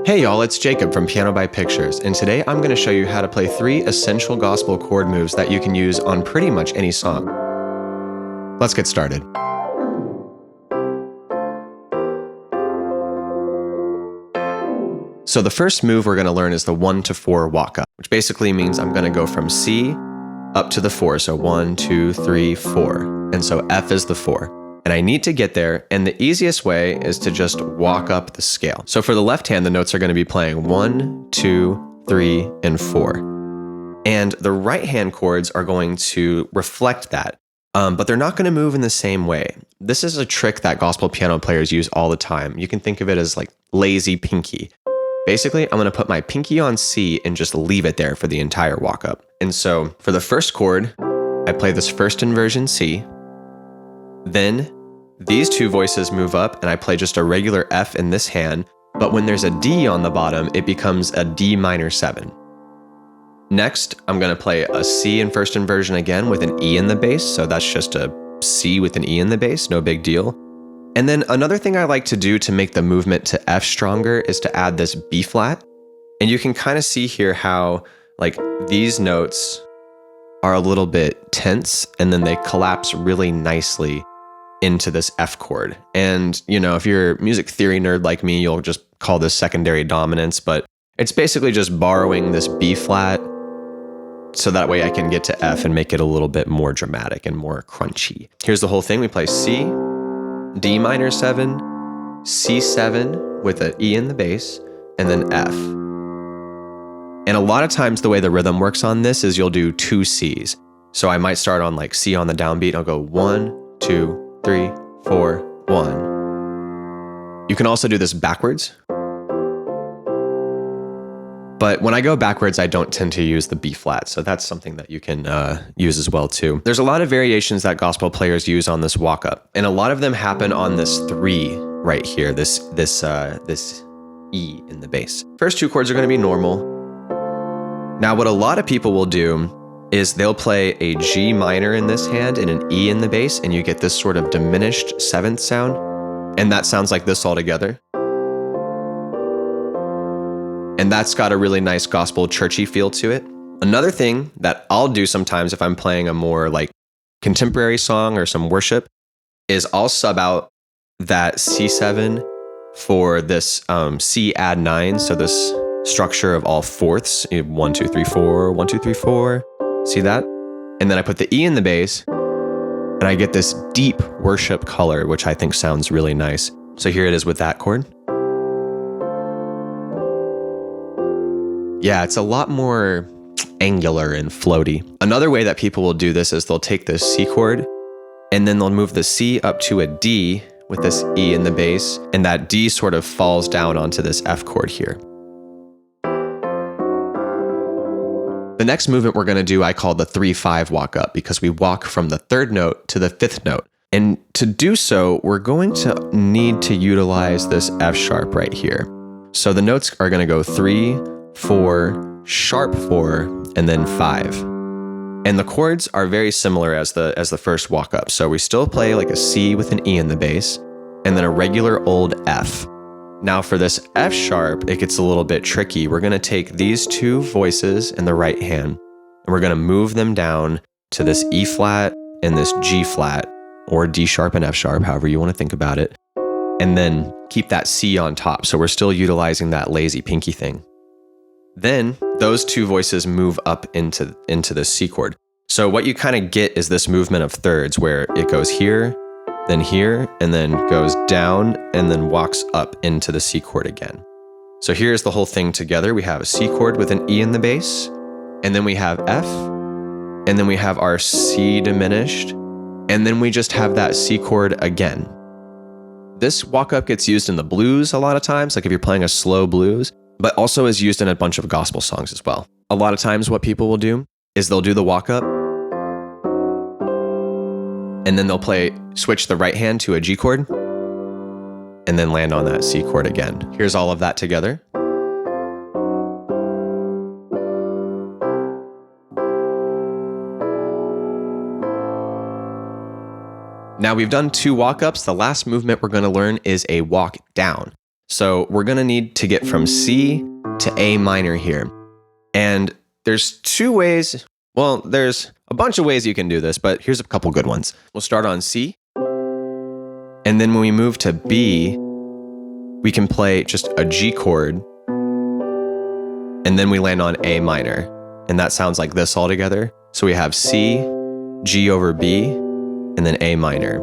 Hey y'all, it's Jacob from Piano by Pictures, and today I'm going to show you how to play 3 essential gospel chord moves that you can use on pretty much any song. Let's get started. So the first move we're going to learn is the 1 to 4 walk-up, which basically means I'm going to go from C up to the 4, so 1, 2, 3, 4, and so F is the 4. And I need to get there, and the easiest way is to just walk up the scale. So for the left hand, the notes are going to be playing 1, 2, 3, and 4. And the right hand chords are going to reflect that, but they're not going to move in the same way. This is a trick that gospel piano players use all the time. You can think of it as like lazy pinky. Basically, I'm going to put my pinky on C and just leave it there for the entire walk up. And so for the first chord, I play this first inversion C. Then these 2 voices move up and I play just a regular F in this hand, but when there's a D on the bottom, it becomes a D minor 7. Next, I'm going to play a C in first inversion again with an E in the bass, so that's just a C with an E in the bass, no big deal. And then another thing I like to do to make the movement to F stronger is to add this B flat. And you can kind of see here how like these notes are a little bit tense and then they collapse really nicely into this F chord. And, you know, if you're a music theory nerd like me, you'll just call this secondary dominance, but it's basically just borrowing this B flat so that way I can get to F and make it a little bit more dramatic and more crunchy. Here's the whole thing. We play C, D minor 7, C7 with an E in the bass, and then F. And a lot of times the way the rhythm works on this is you'll do 2 Cs. So I might start on like C on the downbeat. I'll go 1, 2, 3, 4, 1. You can also do this backwards. But when I go backwards, I don't tend to use the B flat. So that's something that you can use as well too. There's a lot of variations that gospel players use on this walk up. And a lot of them happen on this 3 right here, this E in the bass. First 2 chords are going to be normal. Now what a lot of people will do is they'll play a G minor in this hand and an E in the bass, and you get this sort of diminished 7th sound. And that sounds like this all together. And that's got a really nice gospel churchy feel to it. Another thing that I'll do sometimes if I'm playing a more like contemporary song or some worship is I'll sub out that C7 for this C add 9. So this structure of all fourths, 1, 2, 3, 4, 1, 2, 3, 4. See that? And then I put the E in the bass and I get this deep worship color, which I think sounds really nice. So here it is with that chord. Yeah, it's a lot more angular and floaty. Another way that people will do this is they'll take this C chord and then they'll move the C up to a D with this E in the bass, and that D sort of falls down onto this F chord here. The next movement we're going to do I call the 3-5 walk up because we walk from the 3rd note to the 5th note. And to do so, we're going to need to utilize this F sharp right here. So the notes are going to go 3, 4, sharp 4, and then 5. And the chords are very similar as the first walk up. So we still play like a C with an E in the bass and then a regular old F. Now for this F sharp, it gets a little bit tricky. We're going to take these 2 voices in the right hand and we're going to move them down to this E flat and this G flat, or D sharp and F sharp, however you want to think about it, and then keep that C on top. So we're still utilizing that lazy pinky thing. Then those 2 voices move up into the C chord. So what you kind of get is this movement of thirds where it goes here, and then goes down, and then walks up into the C chord again. So here's the whole thing together. We have a C chord with an E in the bass, and then we have F, and then we have our C diminished, and then we just have that C chord again. This walk up gets used in the blues a lot of times, like if you're playing a slow blues, but also is used in a bunch of gospel songs as well. A lot of times what people will do is they'll do the walk up, and then they'll switch the right hand to a G chord, and then land on that C chord again. Here's all of that together. Now we've done 2 walk-ups. The last movement we're going to learn is a walk down. So we're gonna need to get from C to A minor here. And there's two ways, well, there's a bunch of ways you can do this, but here's a couple good ones. We'll start on C, and then when we move to B, we can play just a G chord, and then we land on A minor. And that sounds like this all together. So we have C, G over B, and then A minor.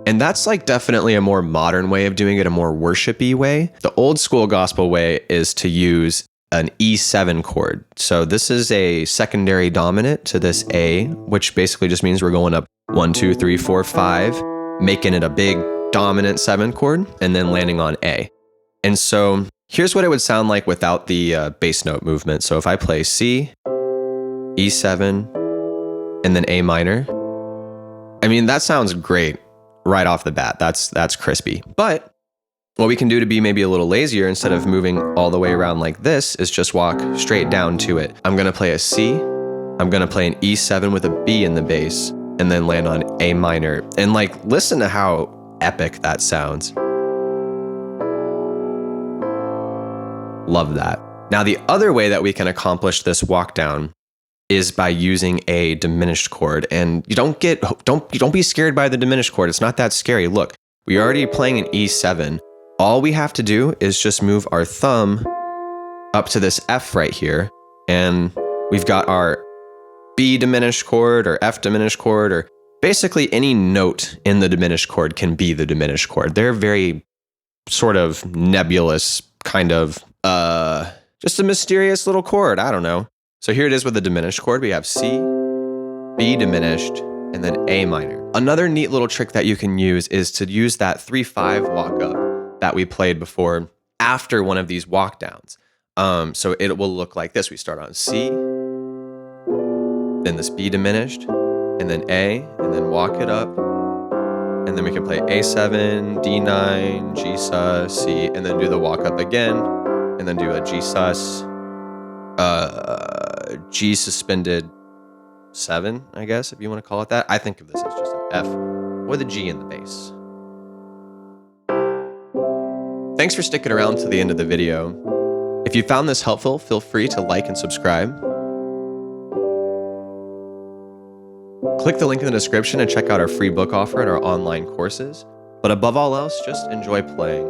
And that's like definitely a more modern way of doing it, a more worshipy way. The old school gospel way is to use an E7 chord. So this is a secondary dominant to this A, which basically just means we're going up 1, 2, 3, 4, 5, making it a big dominant 7 chord, and then landing on A. And so here's what it would sound like without the bass note movement. So if I play C, E7, and then A minor, I mean, that sounds great right off the bat. That's crispy. But what we can do to be maybe a little lazier, instead of moving all the way around like this, is just walk straight down to it. I'm gonna play a C, I'm gonna play an E7 with a B in the bass, and then land on A minor. And like, listen to how epic that sounds. Love that. Now, the other way that we can accomplish this walk down is by using a diminished chord. And you don't be scared by the diminished chord. It's not that scary. Look, we're already playing an E7. All we have to do is just move our thumb up to this F right here, and we've got our B diminished chord or F diminished chord, or basically any note in the diminished chord can be the diminished chord. They're very sort of nebulous, kind of, just a mysterious little chord. I don't know. So here it is with the diminished chord. We have C, B diminished, and then A minor. Another neat little trick that you can use is to use that 3/5 walk up that we played before after one of these walk downs. So it will look like this. We start on C, then this B diminished, and then A, and then walk it up. And then we can play A7, D9, G sus, C, and then do the walk up again, and then do a G sus, G suspended 7, I guess, if you want to call it that. I think of this as just an F with a G in the bass. Thanks for sticking around to the end of the video. If you found this helpful, feel free to like and subscribe. Click the link in the description and check out our free book offer and our online courses. But above all else, just enjoy playing.